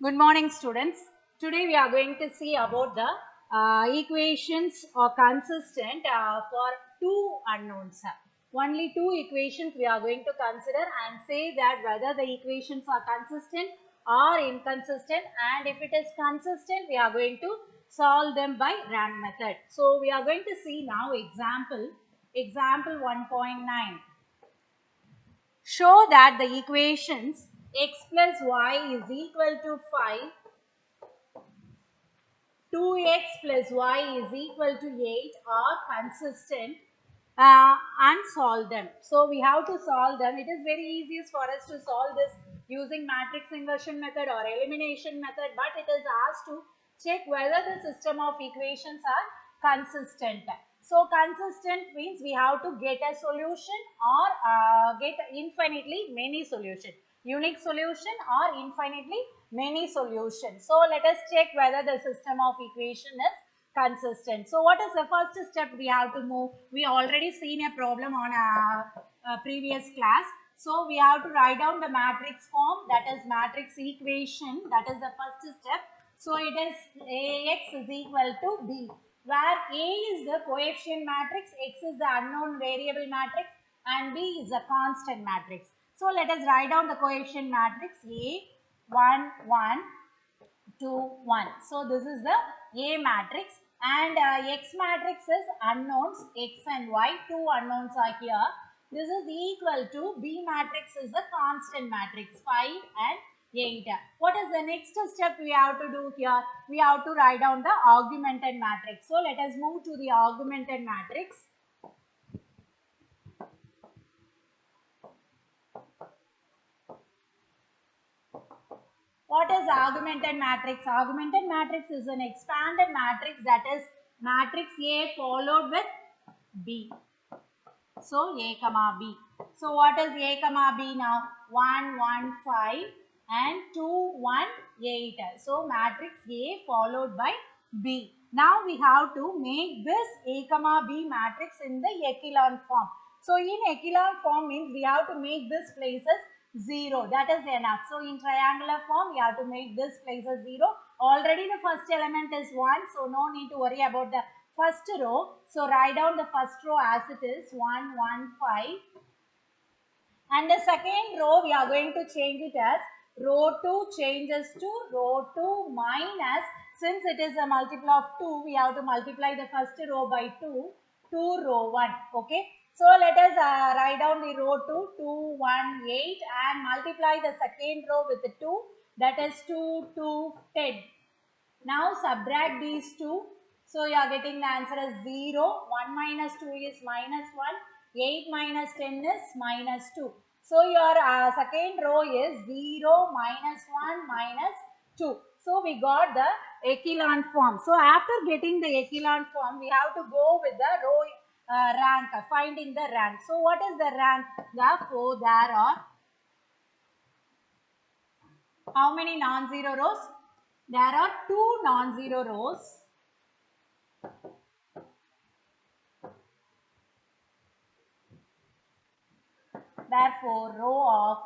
Good morning, students. Today we are going to see about the equations are consistent for two unknowns. Only two equations we are going to consider and say that whether the equations are consistent or inconsistent, and if it is consistent we are going to solve them by rank method. So we are going to see now example 1.9. Show that the equations x plus y is equal to 5, 2x plus y is equal to 8 are consistent and solve them. So we have to solve them. It is very easiest for us to solve this using matrix inversion method or elimination method, but it is asked to check whether the system of equations are consistent. So consistent means we have to get a solution or get infinitely many solutions. Unique solution or infinitely many solutions. So let us check whether the system of equation is consistent. So what is the first step we have to move? We already seen a problem on a previous class. So we have to write down the matrix form, that is matrix equation, that is the first step. So it is Ax is equal to B, where A is the coefficient matrix, X is the unknown variable matrix and B is a constant matrix. So let us write down the coefficient matrix A 1 1 2 1. So this is the A matrix, and X matrix is unknowns X and Y, two unknowns are here. This is equal to B matrix is the constant matrix 5 and 8. What is the next step we have to do here? We have to write down the augmented matrix. So let us move to the augmented matrix. What is augmented matrix? Augmented matrix is an expanded matrix, that is matrix A followed with B. So A comma B. So what is A comma B now? 1 1 5 and 2 1 8. So matrix A followed by B. Now we have to make this A comma B matrix in the echelon form. So in echelon form means we have to make this places 0. That is enough. So in triangular form we have to make this places 0. Already the first element is 1. So no need to worry about the first row. So write down the first row as it is 1 1 5. And the second row we are going to change it as row 2 changes to row 2 minus, since it is a multiple of 2, we have to multiply the first row by 2 to row 1. Okay. So let us write down the row 2, 2, 1, 8 and multiply the second row with the 2, that is 2, 2, 10. Now subtract these two. So you are getting the answer as 0. 1 minus 2 is minus 1. 8 minus 10 is minus 2. So your second row is 0, minus 1, minus 2. So we got the echelon form. So after getting the echelon form, we have to go with the row rank, finding the rank. So what is the rank? Therefore, there are how many non-zero rows? There are two non-zero rows. Therefore, row of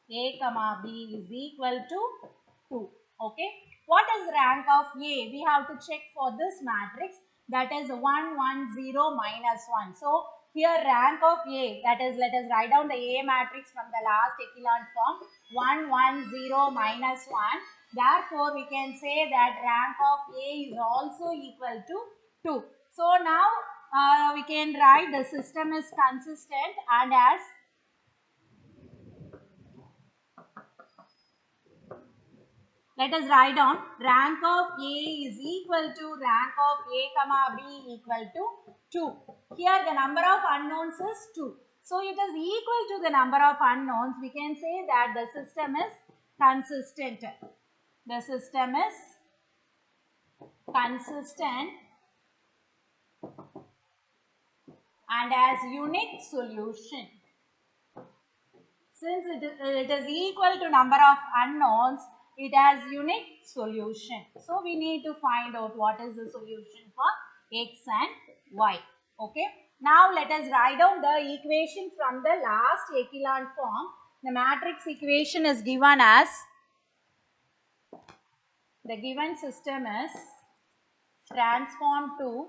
A comma B is equal to 2. Okay. What is rank of A? We have to check for this matrix, that is 1 1 0 minus 1. So here rank of A, that is, let us write down the A matrix from the last echelon form, 1 1 0 minus 1. Therefore, we can say that rank of A is also equal to 2. So now we can write the system is consistent, and as let us write down rank of A is equal to rank of A comma B equal to 2. Here the number of unknowns is 2. So it is equal to the number of unknowns. We can say that the system is consistent. The system is consistent and has unique solution. Since it is equal to number of unknowns, it has unique solution. So we need to find out what is the solution for x and y. Okay. Now let us write down the equation from the last echelon form. The matrix equation is given as The given system is transformed to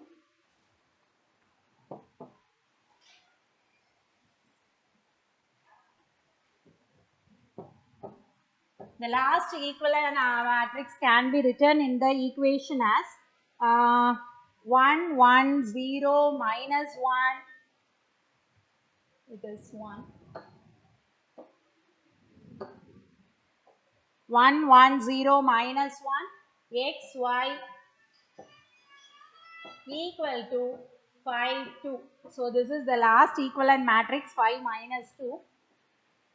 the last equivalent matrix can be written in the equation as 1, 1, 0, minus 1. It is 1. 1, 1, 0, minus 1, x, y equal to 5, 2. So this is the last equivalent matrix 5 minus 2.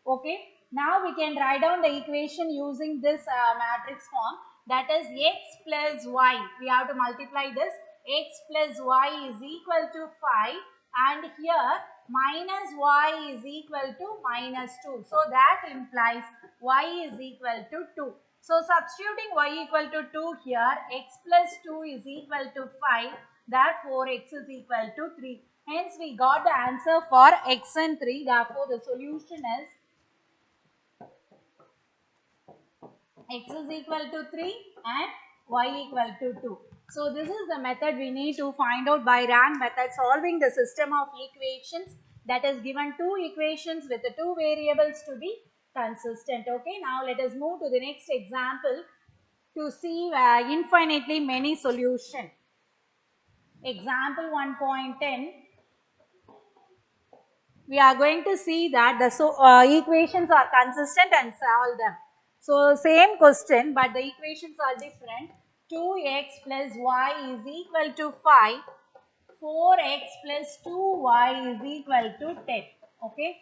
Okay. Now we can write down the equation using this matrix form, that is x plus y. We have to multiply this. X plus y is equal to 5 and here minus y is equal to minus 2. So that implies y is equal to 2. So substituting y equal to 2 here, x plus 2 is equal to 5. Therefore x is equal to 3. Hence we got the answer for x and 3. Therefore the solution is x is equal to 3 and y equal to 2. So this is the method we need to find out by rank method, solving the system of equations that is given two equations with the two variables to be consistent. Okay, now let us move to the next example to see infinitely many solution. Example 1.10. We are going to see that the equations are consistent and solve them. So same question but the equations are different. 2x plus y is equal to 5. 4x plus 2y is equal to 10. Okay.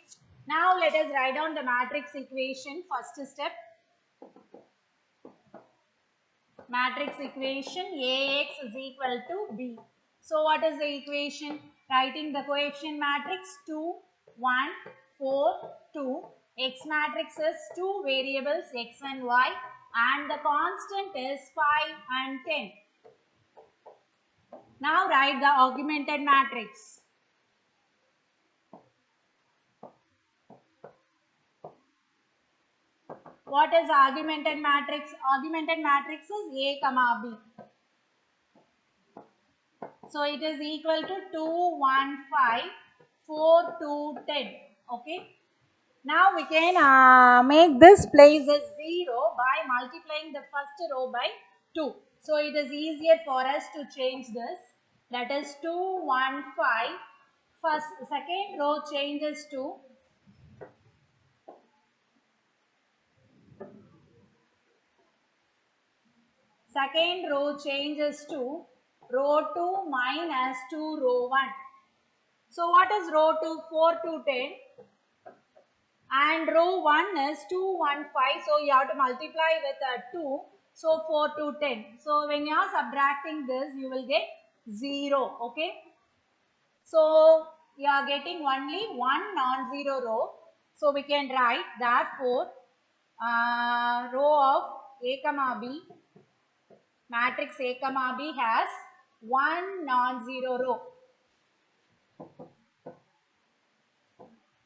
Now let us write down the matrix equation. First step. Matrix equation Ax is equal to B. So what is the equation? Writing the coefficient matrix 2, 1, 4, 2. X matrix is two variables x and y and the constant is 5 and 10. Now write the augmented matrix. What is augmented matrix? Augmented matrix is A comma B. So it is equal to 2, 1, 5, 4, 2, 10. Okay. Now we can make this place as 0 by multiplying the first row by 2. So it is easier for us to change this. That is 2, 1, 5. Second row changes to row 2 minus 2 row 1. So what is row 2? 4 to 10. And row 1 is 2, 1, 5. So you have to multiply with 2. So 4 to 10. So when you are subtracting this, you will get 0. Okay. So you are getting only one non-zero row. So we can write therefore row of A comma B, matrix A comma B has one non-zero row.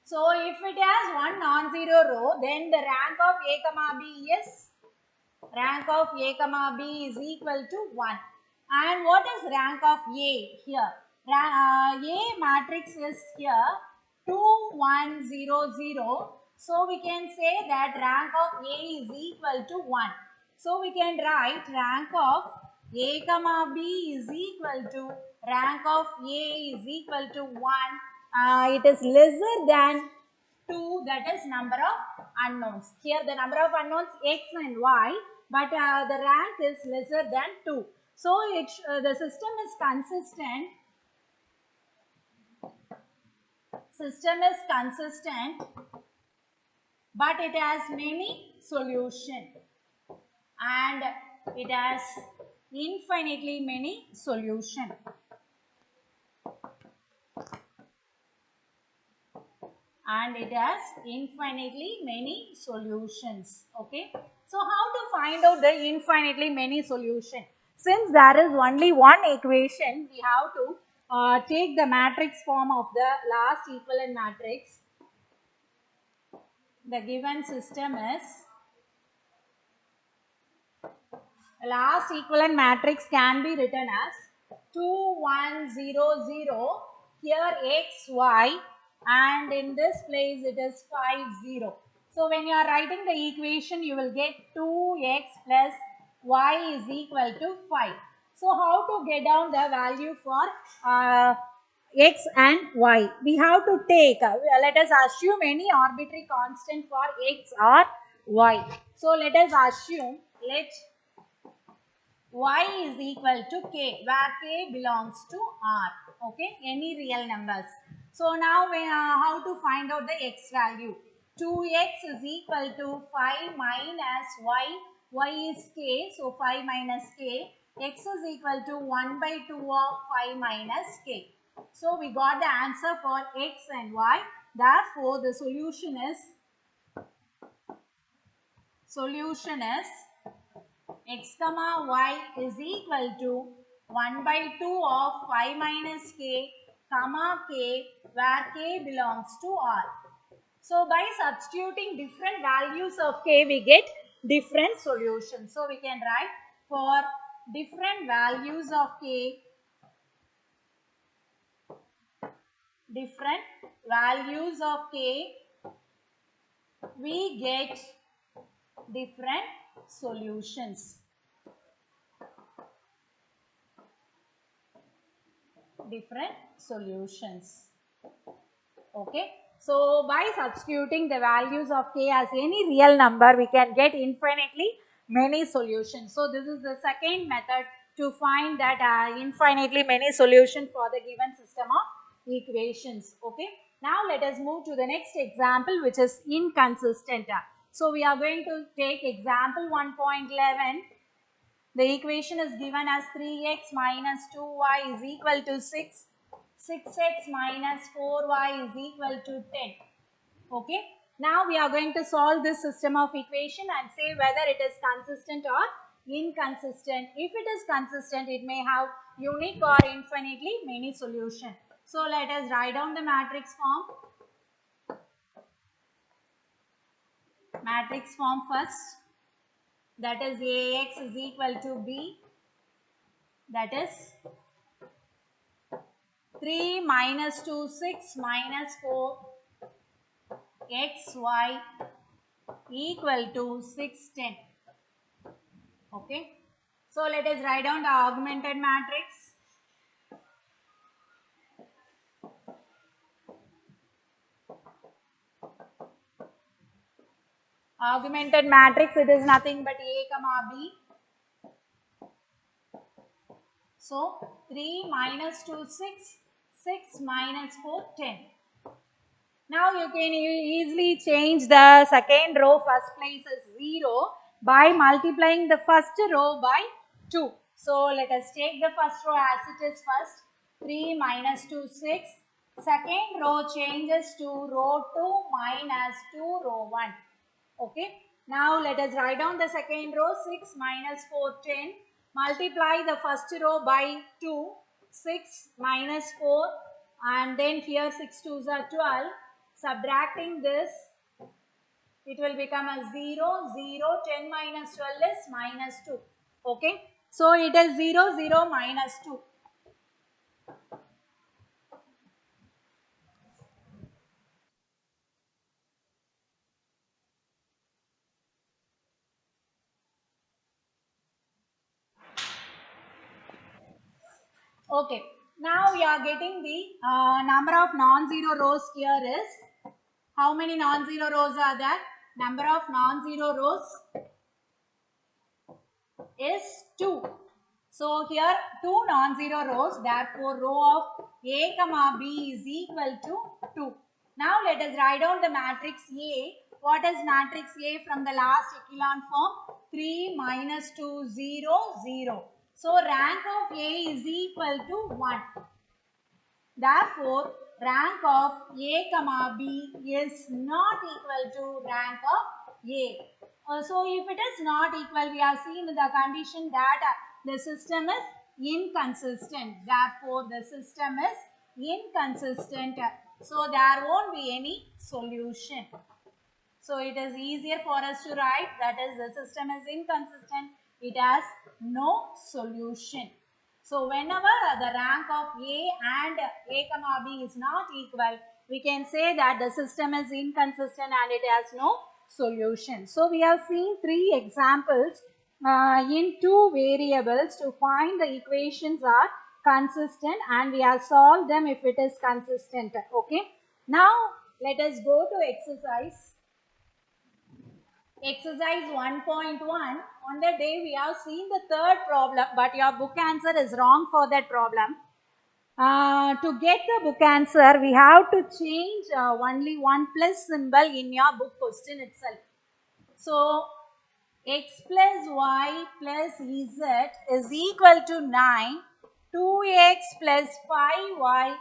So if it has one non-zero row, then the rank of A comma B is equal to 1. And what is rank of A here? A matrix is here 2, 1, 0, 0. So we can say that rank of A is equal to 1. So we can write rank of A comma B is equal to rank of A is equal to 1. It is lesser than 2, that is number of unknowns. Here the number of unknowns x and y, but the rank is lesser than 2. So the system is consistent. But it has many solutions and it has infinitely many solutions. And it has infinitely many solutions. Okay. So how to find out the infinitely many solution? Since there is only one equation, we have to take the matrix form of the last equivalent matrix. The given system is last equivalent matrix can be written as 2 1 0 0, here x y, and in this place it is 5 0. So when you are writing the equation, you will get 2x plus y is equal to 5. So how to get down the value for x and y? We have to take, let us assume any arbitrary constant for x or y. So let us assume, let y is equal to k, where k belongs to r, okay, any real numbers. So now we how to find out the x value? 2x is equal to 5 minus y is k, so 5 minus k, x is equal to 1 by 2 of 5 minus k. So we got the answer for x and y, therefore the solution is x comma y is equal to 1 by 2 of 5 minus k comma k, where k belongs to r. So by substituting different values of k, we get different solutions. So we can write, for different values of k, we get different solutions. Okay, so by substituting the values of k as any real number, we can get infinitely many solutions. So this is the second method to find that infinitely many solutions for the given system of equations. Okay, now let us move to the next example, which is inconsistent. So we are going to take example 1.11. The equation is given as 3x minus 2y is equal to 6. 6x minus 4y is equal to 10. Okay. Now we are going to solve this system of equation and say whether it is consistent or inconsistent. If it is consistent, it may have unique or infinitely many solutions. So let us write down the matrix form. Matrix form first. That is Ax is equal to B. That is 3 minus 2, 6 minus 4, xy equal to 6, 10. Okay. So let us write down the augmented matrix. Augmented matrix, it is nothing but A comma B. So 3 minus 2, 6, 6 minus 4, 10. Now you can easily change the second row, first place is 0, by multiplying the first row by 2. So let us take the first row as it is first. 3 minus 2, 6. Second row changes to row 2 minus 2, row 1. Okay. Now let us write down the second row. 6 minus 4, 10. Multiply the first row by 2. 6 minus 4, and then here 6 2s are 12. Subtracting this, it will become a 0, 0, 10 minus 12 is minus 2. Okay. So it is 0, 0, minus 2. Okay. Now we are getting the number of non-zero rows here is, how many non-zero rows are there? Number of non-zero rows is 2. So here 2 non-zero rows, therefore row of A comma B is equal to 2. Now let us write down the matrix A. What is matrix A from the last echelon form? 3 minus 2 0 0. So rank of A is equal to 1. Therefore, rank of A comma B is not equal to rank of A. So, if it is not equal, we are seeing the condition that the system is inconsistent. Therefore, the system is inconsistent. So, there won't be any solution. So, it is easier for us to write, that is, the system is inconsistent. it has no solution. So whenever the rank of A and A comma B is not equal, we can say that the system is inconsistent and it has no solution. So we have seen three examples in two variables to find the equations are consistent, and we have solved them if it is consistent. Okay. Now let us go to exercise. Exercise 1.1. On the day we have seen the third problem, but your book answer is wrong for that problem. To get the book answer, we have to change only one plus symbol in your book question itself. So, x plus y plus z is equal to 9. 2x plus 5y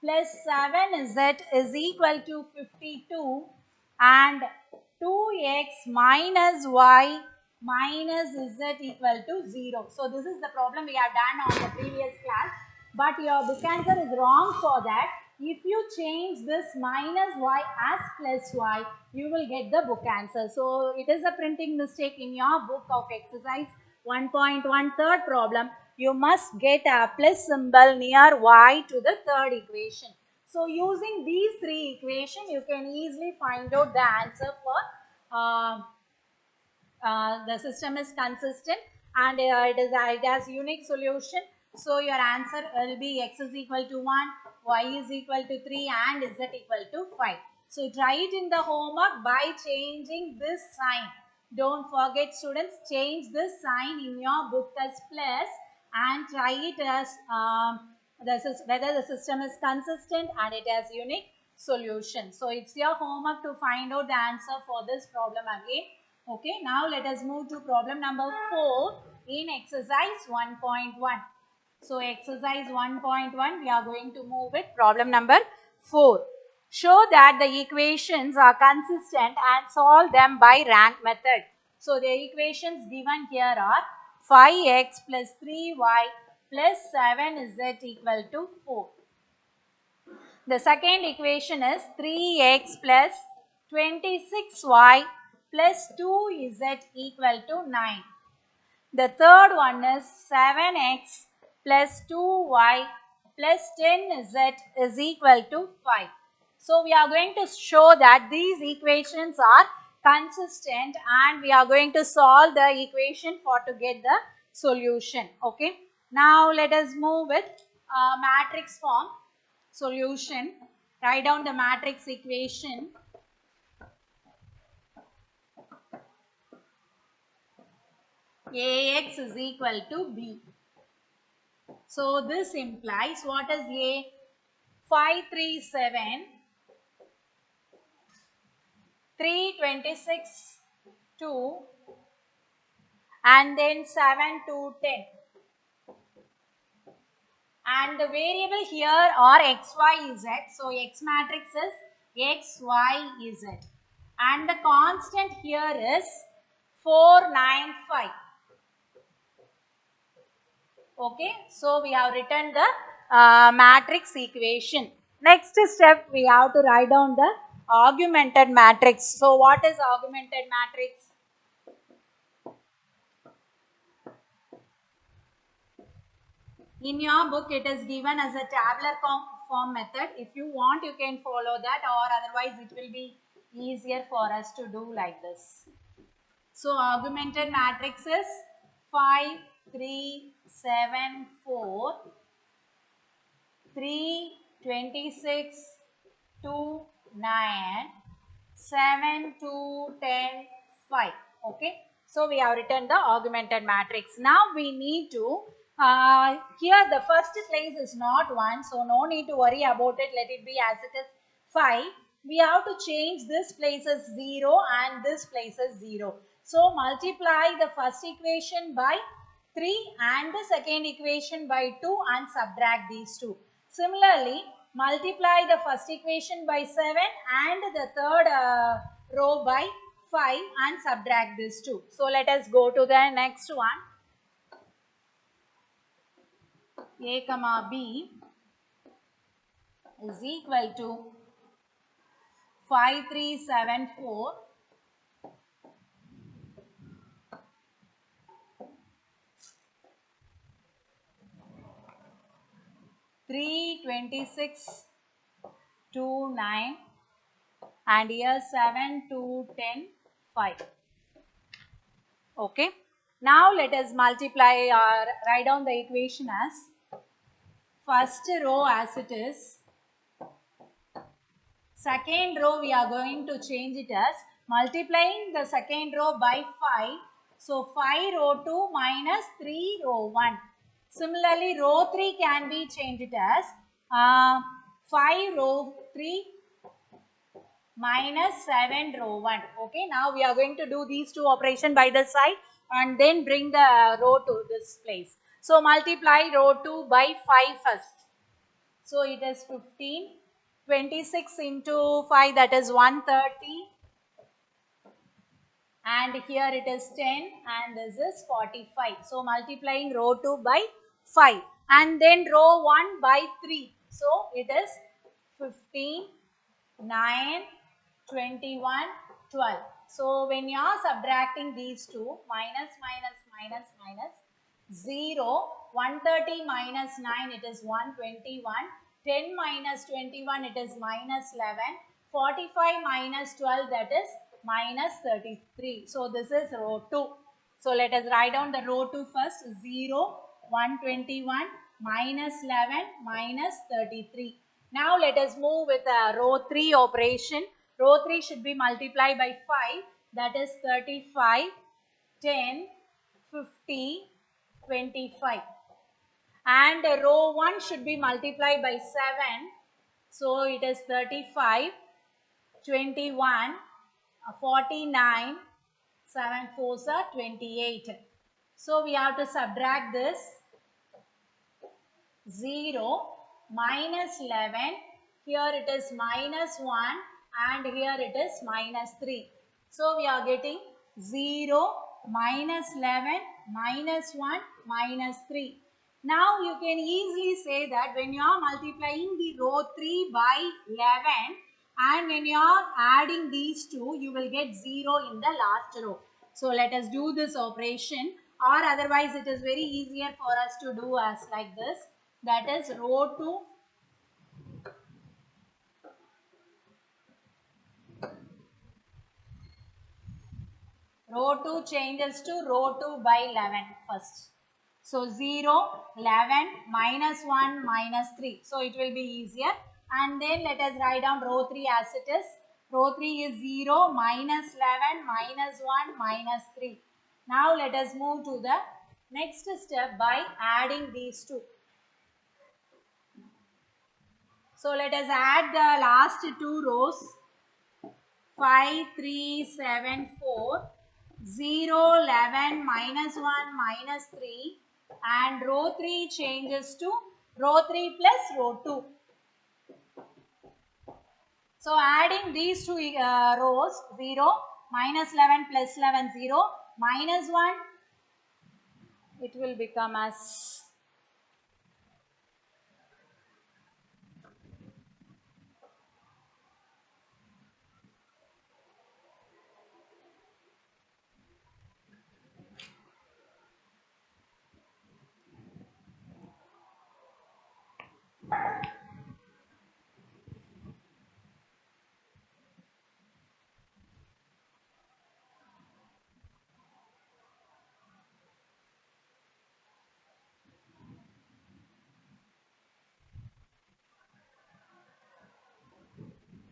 plus 7z is equal to 52, and 2x minus y minus z equal to 0. So this is the problem we have done on the previous class, but your book answer is wrong for that. If you change this minus y as plus y, you will get the book answer. So it is a printing mistake in your book of exercise 1.1 third problem. You must get a plus symbol near y to the third equation. So using these three equations, you can easily find out the answer for the system is consistent, and it has unique solution. So your answer will be x is equal to 1, y is equal to 3, and z equal to 5. So try it in the homework by changing this sign. Don't forget, students, change this sign in your book as plus and try it as whether the system is consistent and it has unique solution. So it's your homework to find out the answer for this problem again. Okay, now let us move to problem number 4 in exercise 1.1. So exercise 1.1, we are going to move with problem number 4. Show that the equations are consistent and solve them by rank method. So the equations given here are 5x plus 3y plus 7z equal to 4. The second equation is 3x plus 26y plus 2z equal to 9. The third one is 7x plus 2y plus 10z is equal to 5. So we are going to show that these equations are consistent, and we are going to solve the equation for to get the solution. Okay. Now let us move with matrix form. Solution. Write down the matrix equation. Ax is equal to b. So this implies what is A? 5, 3, 7, 3, 26, 2, and then 7, 2, 10. And the variable here are x, y, z. So x matrix is x, y, z. And the constant here is 4, 9, 5. Okay, so we have written the matrix equation. Next step, we have to write down the augmented matrix. So what is augmented matrix? In your book, it is given as a tabular form method. If you want, you can follow that, or otherwise it will be easier for us to do like this. So augmented matrix is 5, 3, 7, 4, 3, 26, 2, 9, 7, 2, 10, 5. Okay. So we have written the augmented matrix. Now we need to, here the first place is not 1. So no need to worry about it. Let it be as it is 5. We have to change this place as 0 and this place as 0. So multiply the first equation by 3 and the second equation by 2 and subtract these two. Similarly, multiply the first equation by 7 and the third row by 5 and subtract this two. So let us go to the next one. A comma B is equal to 5, 3, 7, 4. 3, 26, 2, 9, and here 7, 2, 10, 5. Okay. Now let us multiply or write down the equation as first row as it is. Second row we are going to change it as multiplying the second row by 5. So 5 row 2 minus 3 row 1. Similarly row 3 can be changed as 5 row 3 minus 7 row 1. Okay, now we are going to do these two operations by the side and then bring the row to this place. So multiply row 2 by 5 first. So it is 15, 26 into 5, that is 130, and here it is 10 and this is 45. So multiplying row 2 by 5 and then row 1 by 3. So it is 15, 9, 21, 12. So when you are subtracting these two, minus, minus, minus, minus, 0, 130 minus 9, it is 121, 10 minus 21, it is minus 11, 45 minus 12, that is minus 33. So this is row 2. So let us write down the row 2 first, 0, 121, minus 11, minus 33. Now let us move with the row 3 operation. Row 3 should be multiplied by 5, that is 35, 10, 50, 25. And row 1 should be multiplied by 7. So it is 35, 21, 49, 7 4s are 28. So we have to subtract this 0, minus 11, here it is minus 1 and here it is minus 3. So we are getting 0, minus 11, minus 1, minus 3. Now you can easily say that when you are multiplying the row 3 by 11 and when you are adding these two, you will get 0 in the last row. So let us do this operation, or otherwise it is very easier for us to do as like this. That is row 2 changes to row 2 by 11 first. So 0, 11, minus 1, minus 3. So it will be easier. And then let us write down row 3 as it is. Row 3 is 0, minus 11, minus 1, minus 3. Now let us move to the next step by adding these two. So let us add the last two rows. 5, 3, 7, 4, 0, 11, minus 1, minus 3, and row 3 changes to row 3 plus row 2. So adding these two rows, 0, minus 11 plus 11, 0, minus 1, it will become as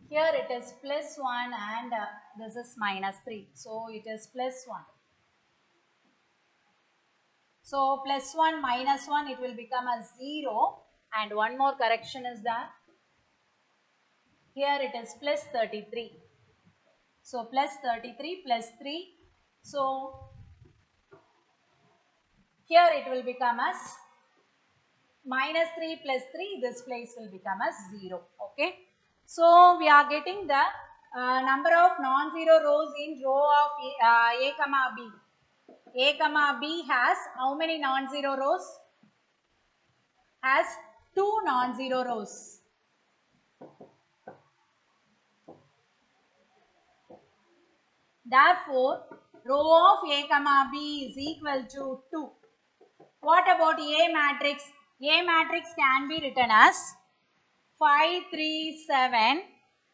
here it is plus 1 and this is minus 3. So it is plus 1. So plus 1 minus 1, it will become a 0, and one more correction is that here it is plus 33. So plus 33 plus 3. So here it will become as minus 3 plus 3, this place will become as 0. Okay. So we are getting the number of non-zero rows in row of A comma B. A comma B has how many non-zero rows? Has 2 non-zero rows. Therefore, row of A comma B is equal to 2. What about A matrix? A matrix can be written as 5, 3, 7,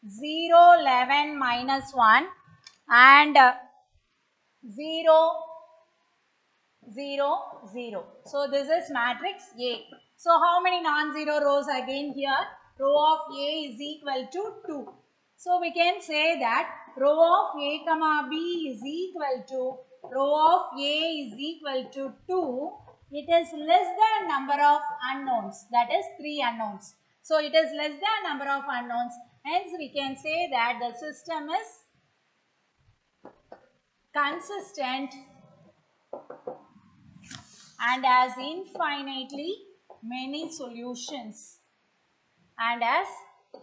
0, 11, minus 1 and 0, 0, 0. So this is matrix A. So how many non-zero rows again here? Row of A is equal to 2. So we can say that row of A comma B is equal to row of A is equal to 2. It is less than number of unknowns, that is 3 unknowns. So it is less than number of unknowns. Hence we can say that the system is consistent and has infinitely many solutions and has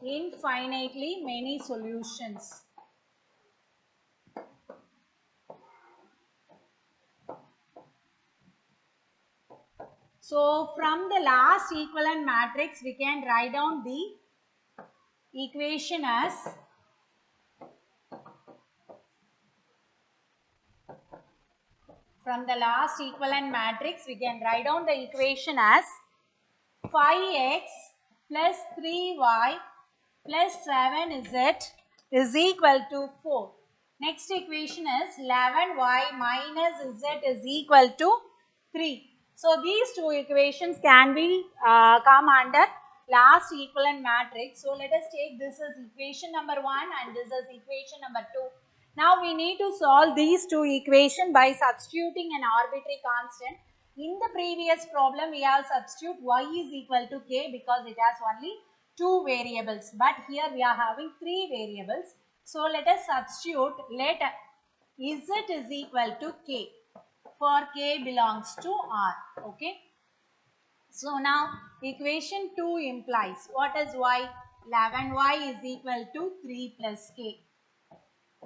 infinitely many solutions. So from the last equivalent matrix we can write down the equation as we can write down the equation as 5x plus 3y plus 7z is equal to 4. Next equation is 11y minus z is equal to 3. So these two equations can be come under last equivalent matrix. So let us take this as equation number 1 and this as equation number 2. Now we need to solve these two equations by substituting an arbitrary constant. In the previous problem, we have substitute y is equal to k because it has only two variables. But here we are having three variables. So let us substitute, let z is equal to k for k belongs to R. Okay. So now equation 2 implies what is y? 11y is equal to 3 plus k.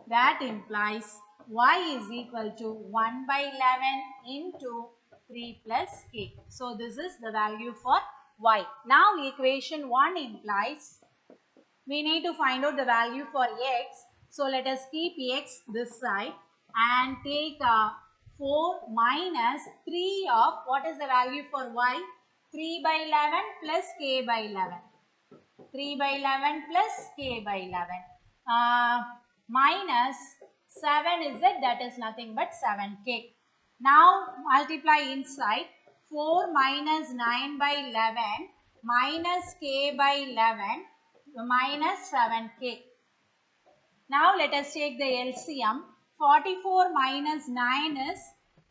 That implies y is equal to 1 by 11 into 3 plus k. So this is the value for y. Now equation 1 implies we need to find out the value for x. So let us keep x this side and take 4 minus 3 of what is the value for y? 3 by 11 plus k by 11. 3 by 11 plus k by 11 minus 7 is it, that is nothing but 7k. Now multiply inside 4 minus 9 by 11 minus k by 11 minus 7k. Now let us take the LCM. 44 minus 9 is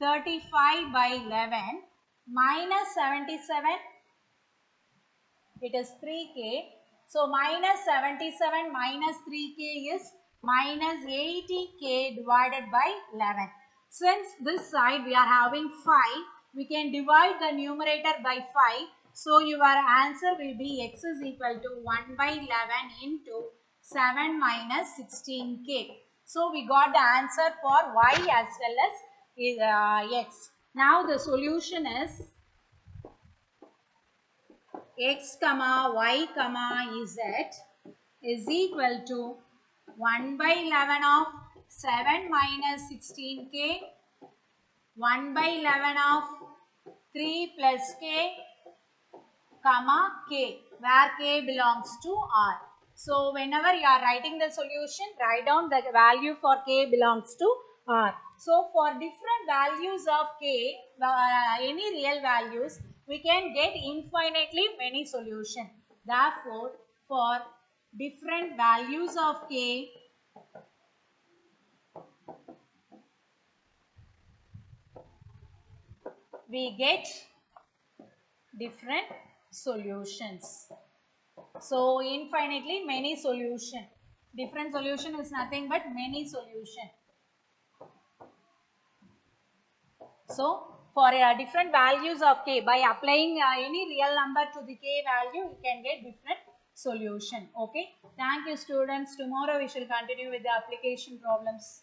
35 by 11 minus 77, it is 3k. So minus 77 minus 3k is minus 80k divided by 11. Since this side we are having 5, we can divide the numerator by 5. So your answer will be x is equal to 1 by 11 into 7 minus 16k. So we got the answer for y as well as x. Now the solution is x comma y comma z is equal to 1 by 11 of 7 minus 16k, 1 by 11 of 3 plus k, comma k, where k belongs to R. So whenever you are writing the solution, write down the value for k belongs to R. So for different values of k, any real values, we can get infinitely many solutions. Therefore, for different values of k, we get different solutions. So infinitely many solution. Different solution is nothing but many solution. So for different values of k, by applying any real number to the k value, you can get different solution. Okay. Thank you students. Tomorrow we shall continue with the application problems.